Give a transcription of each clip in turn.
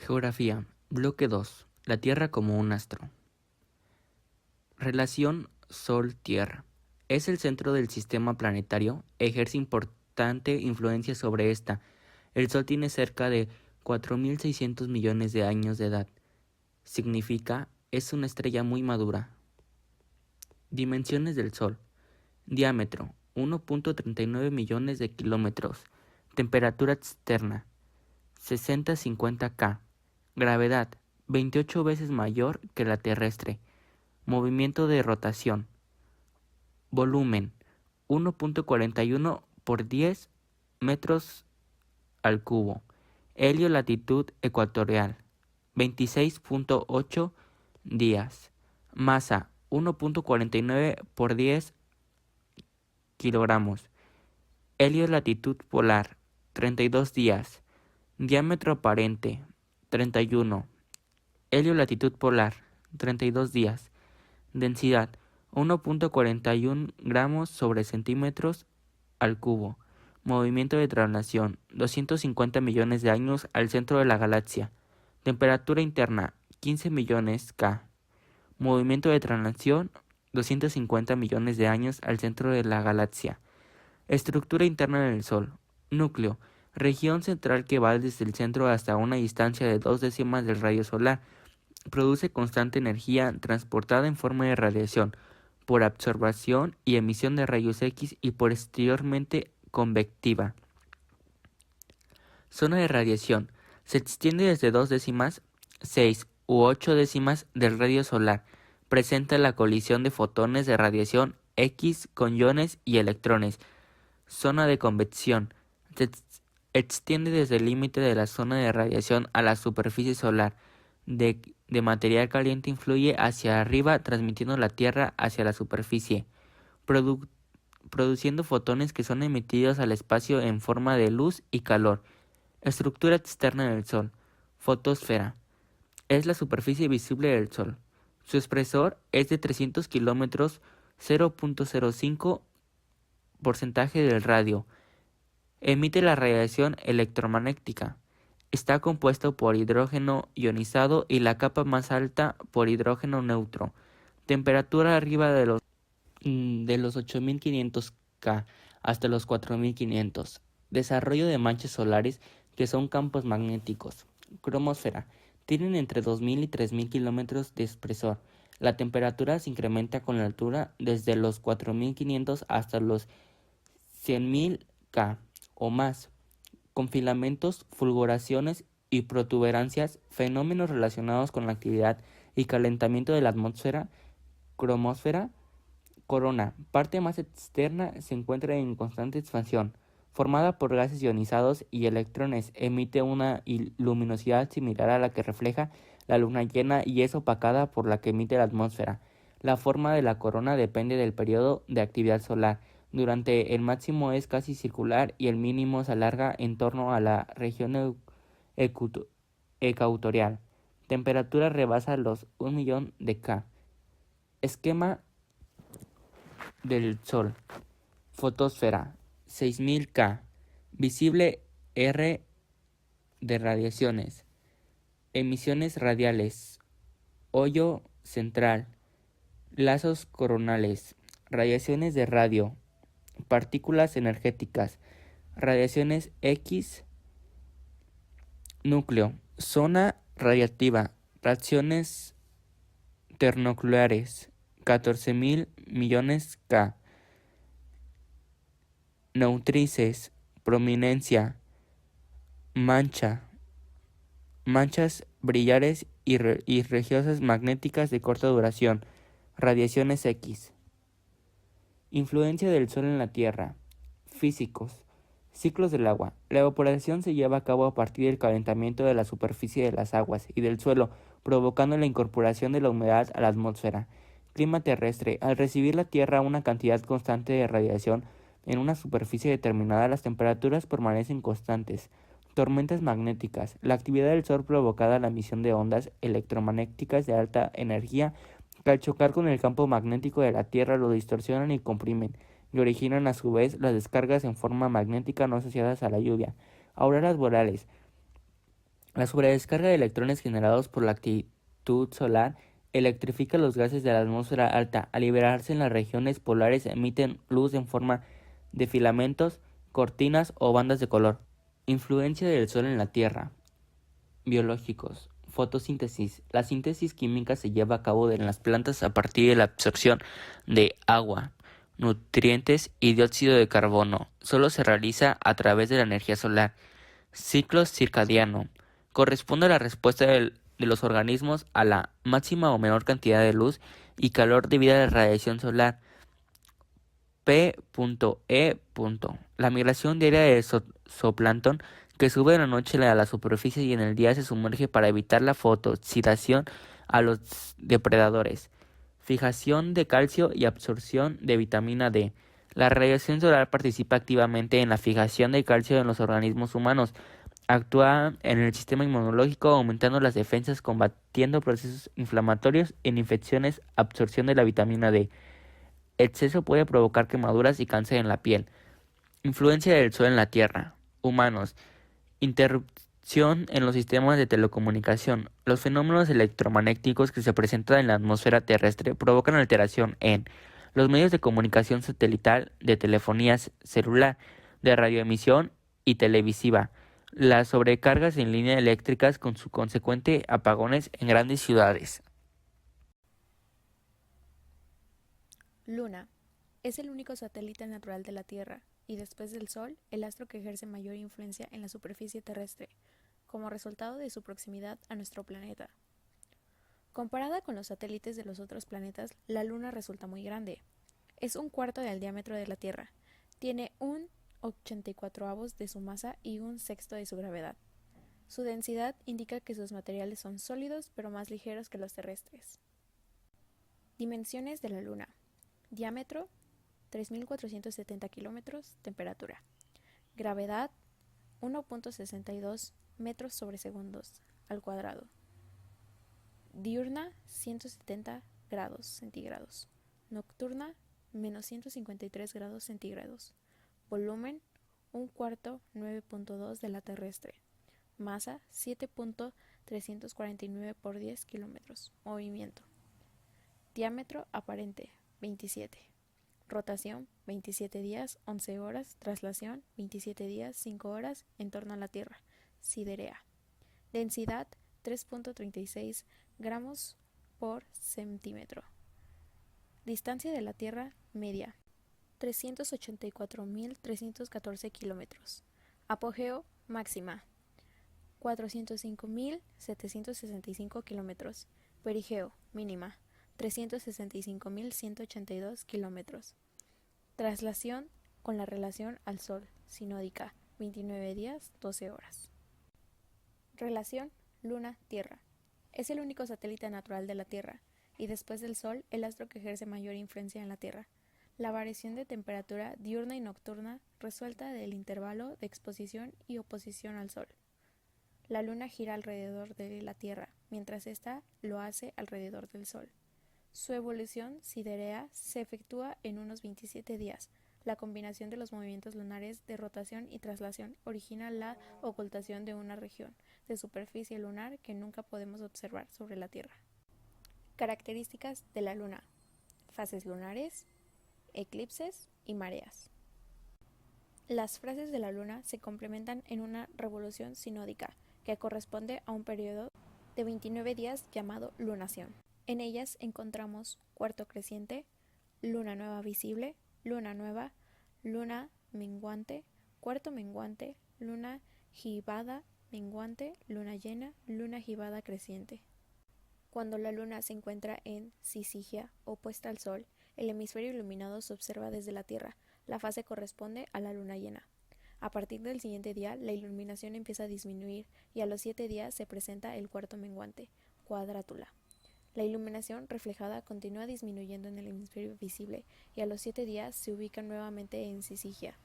Geografía. Bloque 2. La Tierra como un astro. Relación Sol-Tierra. Es el centro del sistema planetario, ejerce importante influencia sobre esta. El Sol tiene cerca de 4.600 millones de años de edad. Significa, es una estrella muy madura. Dimensiones del Sol. Diámetro, 1.39 millones de kilómetros. Temperatura externa, 60-50 K. Gravedad, 28 veces mayor que la terrestre. Movimiento de rotación. Volumen, 1.41 por 10 metros al cubo. Helio latitud ecuatorial, 26.8 días. Masa, 1.49 por 10 kilogramos. Helio latitud polar, 32 días. Diámetro aparente, 31. Helio latitud polar, 32 días. Densidad, 1.41 gramos sobre centímetros al cubo. Movimiento de traslación, 250 millones de años al centro de la galaxia. Temperatura interna, 15 millones K. Movimiento de traslación, 250 millones de años al centro de la galaxia. Estructura interna del Sol. Núcleo. Región central que va desde el centro hasta una distancia de 2/10 del radio solar. Produce constante energía transportada en forma de radiación, por absorción y emisión de rayos X y posteriormente convectiva. Zona de radiación. Se extiende desde 2/10, 6 u 8 del radio solar. Presenta la colisión de fotones de radiación X con iones y electrones. Zona de convección. Se extiende desde el límite de la zona de radiación a la superficie solar. De material caliente influye hacia arriba, transmitiendo la Tierra hacia la superficie, produciendo fotones que son emitidos al espacio en forma de luz y calor. Estructura externa del Sol. Fotosfera. Es la superficie visible del Sol. Su espesor es de 300 kilómetros, 0.05% del radio. Emite la radiación electromagnética. Está compuesto por hidrógeno ionizado y la capa más alta por hidrógeno neutro. Temperatura arriba de los 8500 K hasta los 4500. Desarrollo de manchas solares que son campos magnéticos. Cromosfera. Tienen entre 2000 y 3000 kilómetros de espesor. La temperatura se incrementa con la altura desde los 4500 hasta los 100.000 K o más, con filamentos, fulguraciones y protuberancias, fenómenos relacionados con la actividad y calentamiento de la atmósfera. Cromosfera. Corona, parte más externa, se encuentra en constante expansión. Formada por gases ionizados y electrones, emite una luminosidad similar a la que refleja la luna llena y es opacada por la que emite la atmósfera. La forma de la corona depende del periodo de actividad solar. Durante el máximo es casi circular y el mínimo se alarga en torno a la región ecuatorial. Temperatura rebasa los 1.000.000 de K. Esquema del Sol. Fotosfera, 6000 K. Visible R de radiaciones. Emisiones radiales. Hoyo central. Lazos coronales. Radiaciones de radio. Partículas energéticas. Radiaciones X. Núcleo. Zona radiactiva. Reacciones termonucleares. 14.000 millones K. Neutrices, prominencia, manchas brillares y regiones magnéticas de corta duración, radiaciones X. Influencia del Sol en la Tierra. Físicos. Ciclos del agua. La evaporación se lleva a cabo a partir del calentamiento de la superficie de las aguas y del suelo, provocando la incorporación de la humedad a la atmósfera. Clima terrestre. Al recibir la Tierra una cantidad constante de radiación en una superficie determinada, las temperaturas permanecen constantes. Tormentas magnéticas. La actividad del Sol provocada la emisión de ondas electromagnéticas de alta energía que al chocar con el campo magnético de la Tierra lo distorsionan y comprimen, y originan a su vez las descargas en forma magnética no asociadas a la lluvia. Auroras boreales. La sobredescarga de electrones generados por la actitud solar electrifica los gases de la atmósfera alta. Al liberarse en las regiones polares emiten luz en forma de filamentos, cortinas o bandas de color. Influencia del Sol en la Tierra. Biológicos. Fotosíntesis. La síntesis química se lleva a cabo en las plantas a partir de la absorción de agua, nutrientes y dióxido de carbono. Solo se realiza a través de la energía solar. Ciclo circadiano. Corresponde a la respuesta de los organismos a la máxima o menor cantidad de luz y calor debido a la radiación solar. P.E. La migración diaria del zooplancton que sube en la noche a la superficie y en el día se sumerge para evitar la fotooxidación a los depredadores. Fijación de calcio y absorción de vitamina D. La radiación solar participa activamente en la fijación de calcio en los organismos humanos. Actúa en el sistema inmunológico, aumentando las defensas, combatiendo procesos inflamatorios en infecciones, absorción de la vitamina D. Exceso puede provocar quemaduras y cáncer en la piel. Influencia del Sol en la Tierra. Humanos. Interrupción en los sistemas de telecomunicación. Los fenómenos electromagnéticos que se presentan en la atmósfera terrestre provocan alteración en los medios de comunicación satelital, de telefonía celular, de radioemisión y televisiva, las sobrecargas en líneas eléctricas con su consecuente apagones en grandes ciudades. Luna. Es el único satélite natural de la Tierra y después del Sol, el astro que ejerce mayor influencia en la superficie terrestre, como resultado de su proximidad a nuestro planeta. Comparada con los satélites de los otros planetas, la Luna resulta muy grande. Es un cuarto del diámetro de la Tierra. Tiene un 84avo de su masa y un sexto de su gravedad. Su densidad indica que sus materiales son sólidos pero más ligeros que los terrestres. Dimensiones de la Luna. Diámetro 3.470 kilómetros. Temperatura. Gravedad 1.62 metros sobre segundos al cuadrado. Diurna 170 grados centígrados. Nocturna menos 153 grados centígrados. Volumen 1/4 9.2 de la terrestre. Masa 7.349 por 10 kilómetros. Movimiento. Diámetro aparente 27. Rotación 27 días 11 horas. Traslación 27 días 5 horas en torno a la Tierra. Siderea. Densidad 3.36 gramos por centímetro. Distancia de la Tierra media 384.314 kilómetros. Apogeo máxima 405.765 kilómetros. Perigeo mínima 365.182 kilómetros. Traslación con la relación al Sol sinódica 29 días 12 horas. Relación Luna-Tierra. Es el único satélite natural de la Tierra y después del Sol el astro que ejerce mayor influencia en la Tierra. La variación de temperatura diurna y nocturna resulta del intervalo de exposición y oposición al Sol. La Luna gira alrededor de la Tierra, mientras ésta lo hace alrededor del Sol. Su evolución siderea se efectúa en unos 27 días. La combinación de los movimientos lunares de rotación y traslación origina la ocultación de una región de superficie lunar que nunca podemos observar sobre la Tierra. Características de la Luna: fases lunares, eclipses y mareas. Las fases de la Luna se complementan en una revolución sinódica que corresponde a un periodo de 29 días llamado lunación. En ellas encontramos cuarto creciente, luna nueva visible, luna nueva, luna menguante, cuarto menguante, luna gibada menguante, luna llena, luna gibada creciente. Cuando la luna se encuentra en cisigia, opuesta al Sol, el hemisferio iluminado se observa desde la Tierra. La fase corresponde a la luna llena. A partir del siguiente día, la iluminación empieza a disminuir y a los 7 días se presenta el cuarto menguante, cuadrátula. La iluminación reflejada continúa disminuyendo en el hemisferio visible y a los 7 días se ubica nuevamente en cisigia,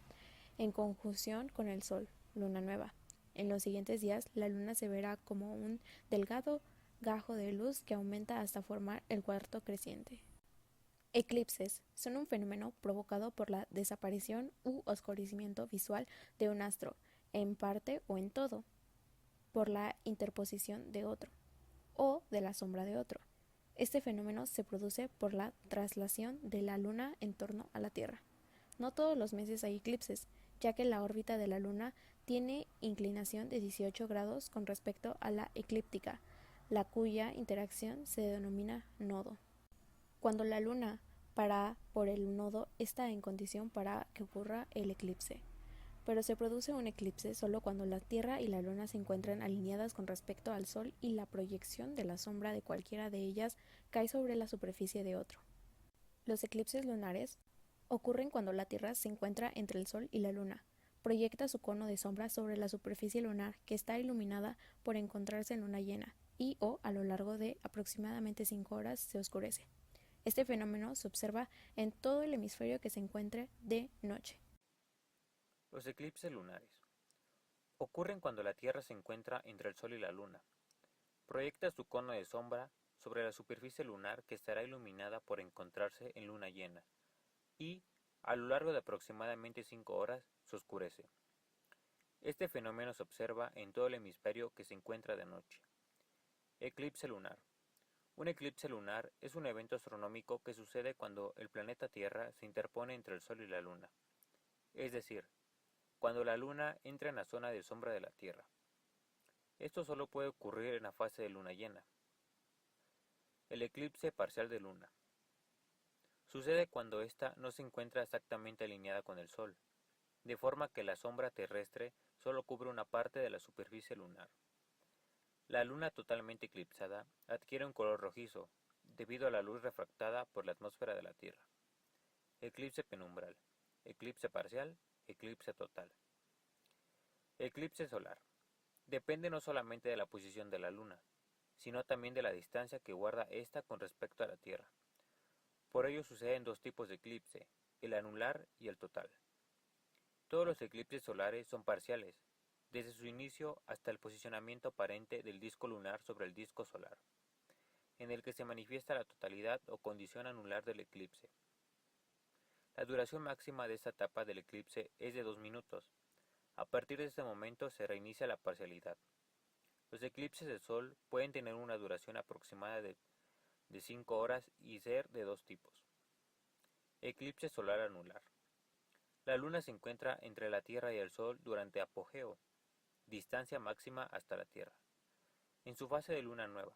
en conjunción con el Sol, luna nueva. En los siguientes días, la luna se verá como un delgado gajo de luz que aumenta hasta formar el cuarto creciente. Eclipses son un fenómeno provocado por la desaparición u oscurecimiento visual de un astro, en parte o en todo, por la interposición de otro o de la sombra de otro. Este fenómeno se produce por la traslación de la Luna en torno a la Tierra. No todos los meses hay eclipses, ya que la órbita de la Luna tiene inclinación de 18 grados con respecto a la eclíptica, la cuya interacción se denomina nodo. Cuando la Luna para por el nodo está en condición para que ocurra el eclipse. Pero se produce un eclipse solo cuando la Tierra y la Luna se encuentran alineadas con respecto al Sol y la proyección de la sombra de cualquiera de ellas cae sobre la superficie de otro. Los eclipses lunares ocurren cuando la Tierra se encuentra entre el Sol y la Luna, proyecta su cono de sombra sobre la superficie lunar que está iluminada por encontrarse en luna llena y o a lo largo de aproximadamente 5 horas se oscurece. Este fenómeno se observa en todo el hemisferio que se encuentre de noche. Los eclipses lunares ocurren cuando la Tierra se encuentra entre el Sol y la Luna. Proyecta su cono de sombra sobre la superficie lunar que estará iluminada por encontrarse en luna llena y, a lo largo de aproximadamente 5 horas, se oscurece. Este fenómeno se observa en todo el hemisferio que se encuentra de noche. Eclipse lunar. Un eclipse lunar es un evento astronómico que sucede cuando el planeta Tierra se interpone entre el Sol y la Luna, es decir, cuando la Luna entra en la zona de sombra de la Tierra. Esto solo puede ocurrir en la fase de luna llena. El eclipse parcial de luna. Sucede cuando ésta no se encuentra exactamente alineada con el Sol, de forma que la sombra terrestre solo cubre una parte de la superficie lunar. La Luna totalmente eclipsada adquiere un color rojizo, debido a la luz refractada por la atmósfera de la Tierra. Eclipse penumbral, eclipse parcial, eclipse total. Eclipse solar. Depende no solamente de la posición de la Luna, sino también de la distancia que guarda ésta con respecto a la Tierra. Por ello suceden dos tipos de eclipse, el anular y el total. Todos los eclipses solares son parciales, desde su inicio hasta el posicionamiento aparente del disco lunar sobre el disco solar, en el que se manifiesta la totalidad o condición anular del eclipse. La duración máxima de esta etapa del eclipse es de 2 minutos. A partir de este momento se reinicia la parcialidad. Los eclipses de Sol pueden tener una duración aproximada de 5 horas y ser de dos tipos. Eclipse solar anular. La Luna se encuentra entre la Tierra y el Sol durante apogeo, distancia máxima hasta la Tierra, en su fase de luna nueva,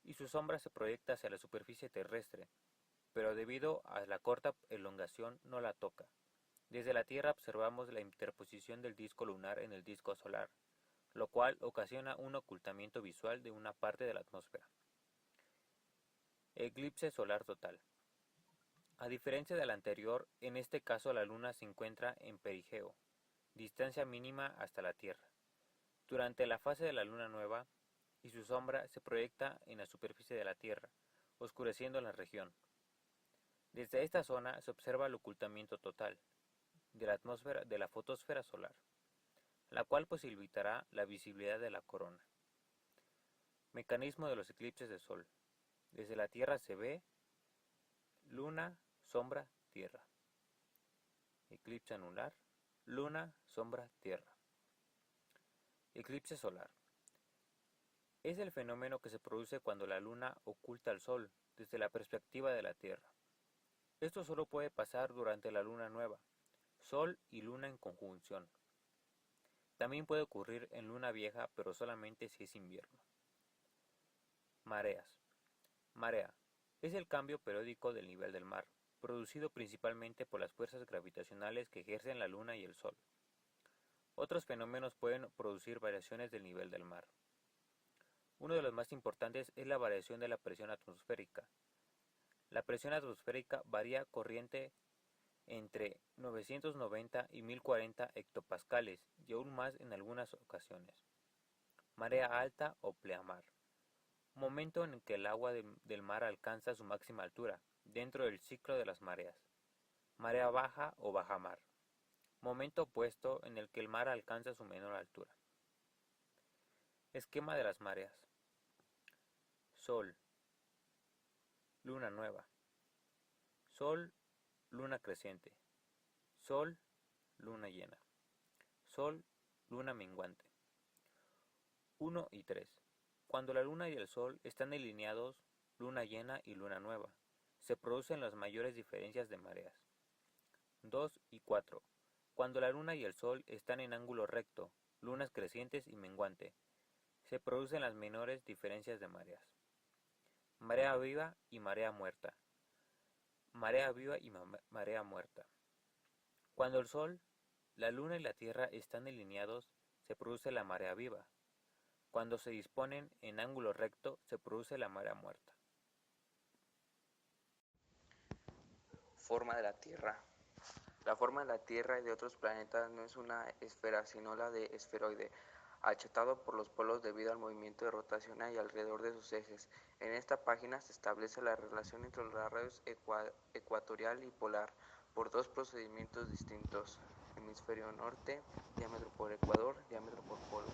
y su sombra se proyecta hacia la superficie terrestre, pero debido a la corta elongación no la toca. Desde la Tierra observamos la interposición del disco lunar en el disco solar, lo cual ocasiona un ocultamiento visual de una parte de la atmósfera. Eclipse solar total. A diferencia del anterior, en este caso la Luna se encuentra en perigeo, distancia mínima hasta la Tierra, durante la fase de la luna nueva, y su sombra se proyecta en la superficie de la Tierra, oscureciendo la región. Desde esta zona se observa el ocultamiento total de la atmósfera de la fotosfera solar, la cual posibilitará la visibilidad de la corona. Mecanismo de los eclipses de Sol. Desde la Tierra se ve Luna, sombra, Tierra. Eclipse anular, Luna, sombra, Tierra. Eclipse solar. Es el fenómeno que se produce cuando la Luna oculta al Sol desde la perspectiva de la Tierra. Esto solo puede pasar durante la luna nueva, Sol y Luna en conjunción. También puede ocurrir en luna vieja, pero solamente si es invierno. Mareas. Marea. Es el cambio periódico del nivel del mar, producido principalmente por las fuerzas gravitacionales que ejercen la Luna y el Sol. Otros fenómenos pueden producir variaciones del nivel del mar. Uno de los más importantes es la variación de la presión atmosférica. La presión atmosférica varía corriente entre 990 y 1040 hectopascales y aún más en algunas ocasiones. Marea alta o pleamar. Momento en que el agua del mar alcanza su máxima altura, dentro del ciclo de las mareas. Marea baja o bajamar. Momento opuesto en el que el mar alcanza su menor altura. Esquema de las mareas. Sol. Luna nueva. Sol, luna creciente. Sol, luna llena. Sol, luna menguante. 1 y 3. Cuando la luna y el sol están alineados, luna llena y luna nueva, se producen las mayores diferencias de mareas. 2 y 4. Cuando la luna y el sol están en ángulo recto, lunas crecientes y menguante, se producen las menores diferencias de mareas. Marea viva y marea muerta. Marea viva y marea muerta. Cuando el sol, la luna y la tierra están alineados, se produce la marea viva. Cuando se disponen en ángulo recto, se produce la marea muerta. Forma de la Tierra. La forma de la Tierra y de otros planetas no es una esfera, sino la de esferoide, achatado por los polos debido al movimiento de rotación y alrededor de sus ejes. En esta página se establece la relación entre los rayos ecuatorial y polar por dos procedimientos distintos: hemisferio norte, diámetro por ecuador, diámetro por polo.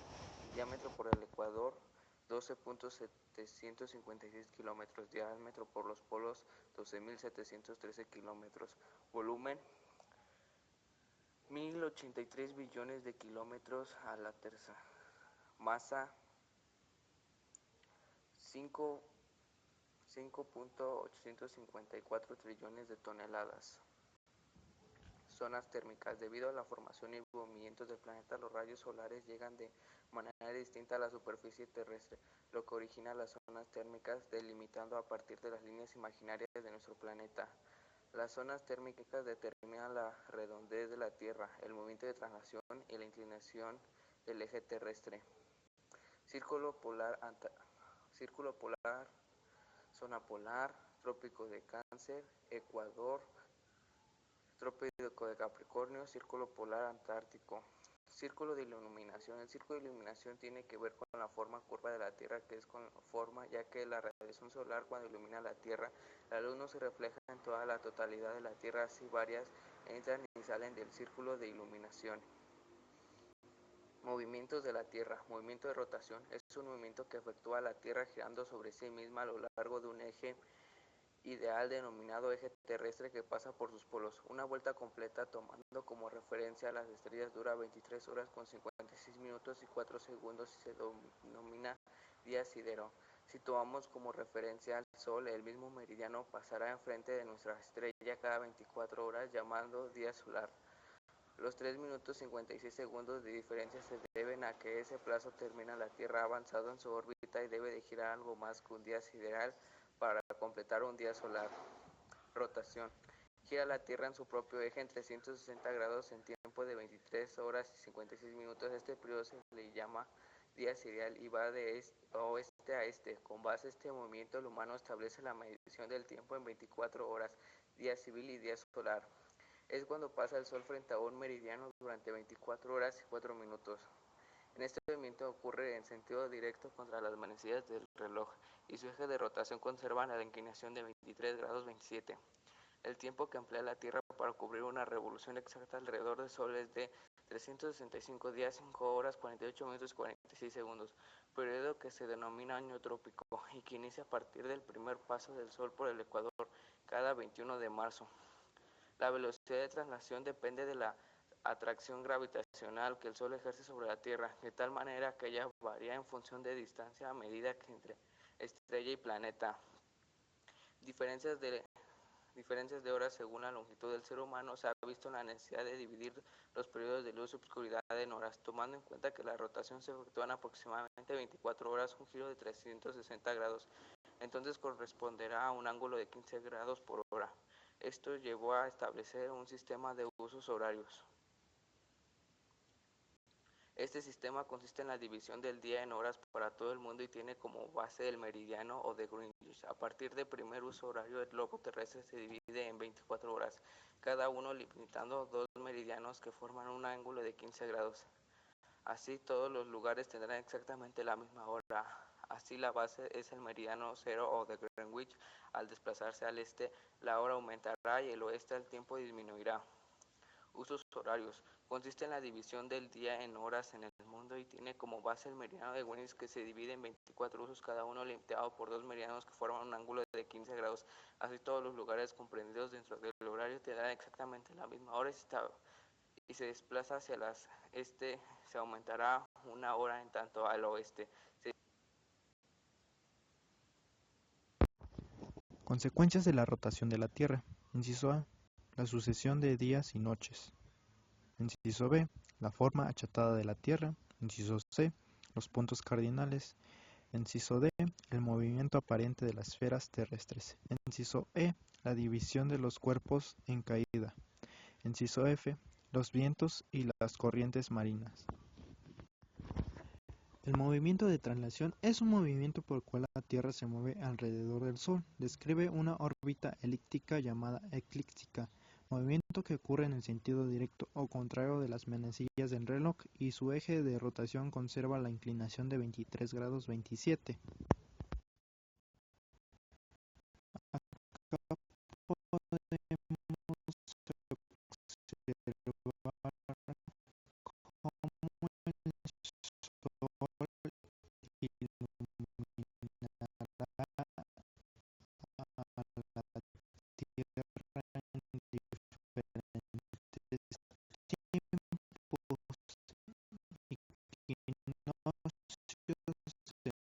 Diámetro por el ecuador 12.756 kilómetros, diámetro por los polos 12.713 kilómetros, volumen 1.083 billones de kilómetros a la terza, masa 5.854 trillones de toneladas. Zonas térmicas. Debido a la formación y movimientos del planeta, los rayos solares llegan de manera distinta a la superficie terrestre, lo que origina las zonas térmicas, delimitando a partir de las líneas imaginarias de nuestro planeta. Las zonas térmicas determinan la redondez de la Tierra, el movimiento de traslación y la inclinación del eje terrestre. Círculo polar, zona polar, trópico de Cáncer, Ecuador, trópico de Capricornio, círculo polar antártico. Círculo de iluminación. El círculo de iluminación tiene que ver con la forma curva de la Tierra, que es con forma, ya que la radiación solar, cuando ilumina la Tierra, la luz no se refleja en toda la totalidad de la Tierra, así varias entran y salen del círculo de iluminación. Movimientos de la Tierra. Movimiento de rotación es un movimiento que efectúa la Tierra girando sobre sí misma a lo largo de un eje ideal denominado eje terrestre que pasa por sus polos. Una vuelta completa, tomando como referencia a las estrellas, dura 23 horas con 56 minutos y 4 segundos y se denomina día sideral. Si tomamos como referencia al Sol, el mismo meridiano pasará enfrente de nuestra estrella cada 24 horas, llamando día solar. Los 3 minutos 56 segundos de diferencia se deben a que ese plazo termina la Tierra avanzado en su órbita y debe de girar algo más que un día sideral para completar un día solar. Rotación. Gira la Tierra en su propio eje en 360 grados en tiempo de 23 horas y 56 minutos. Este periodo se le llama día sideral y va de oeste a este. Con base en este movimiento, el humano establece la medición del tiempo en 24 horas, día civil y día solar. Es cuando pasa el Sol frente a un meridiano durante 24 horas y 4 minutos. En este movimiento ocurre en sentido directo contra las manecillas del reloj y su eje de rotación conserva la inclinación de 23 grados 27. El tiempo que emplea la Tierra para cubrir una revolución exacta alrededor del Sol es de 365 días, 5 horas, 48 minutos y 46 segundos, periodo que se denomina año trópico y que inicia a partir del primer paso del Sol por el ecuador cada 21 de marzo. La velocidad de traslación depende de la atracción gravitacional que el Sol ejerce sobre la Tierra, de tal manera que ella varía en función de distancia a medida que entre estrella y planeta. Diferencias de horas según la longitud del ser humano. Se ha visto la necesidad de dividir los periodos de luz y oscuridad en horas, tomando en cuenta que la rotación se efectúa en aproximadamente 24 horas, un giro de 360 grados. Entonces corresponderá a un ángulo de 15 grados por hora. Esto llevó a establecer un sistema de usos horarios. Este sistema consiste en la división del día en horas para todo el mundo y tiene como base el meridiano o de Greenwich. A partir del primer uso horario, el globo terrestre se divide en 24 horas, cada uno limitando dos meridianos que forman un ángulo de 15 grados. Así todos los lugares tendrán exactamente la misma hora. Así la base es el meridiano cero o de Greenwich. Al desplazarse al este, la hora aumentará y el oeste el tiempo disminuirá. Usos horarios. Consiste en la división del día en horas en el mundo y tiene como base el meridiano de Greenwich, que se divide en 24 usos, cada uno limitado por dos meridianos que forman un ángulo de 15 grados. Así todos los lugares comprendidos dentro del horario tendrán exactamente la misma hora y se desplaza hacia las este se aumentará una hora, en tanto al oeste. Consecuencias de la rotación de la Tierra. Inciso A. La sucesión de días y noches. Inciso B. La forma achatada de la Tierra. Inciso C. Los puntos cardinales. Inciso D. El movimiento aparente de las esferas terrestres. Inciso E. La división de los cuerpos en caída. Inciso F. Los vientos y las corrientes marinas. El movimiento de traslación es un movimiento por el cual la Tierra se mueve alrededor del Sol. Describe una órbita elíptica llamada eclíptica, movimiento que ocurre en el sentido directo o contrario de las manecillas del reloj, y su eje de rotación conserva la inclinación de 23 grados 27. Acá podemos observar cómo el Sol iluminará a la Tierra en diferentes tiempos equinoccios del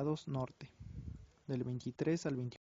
grados norte. Del 23 al 24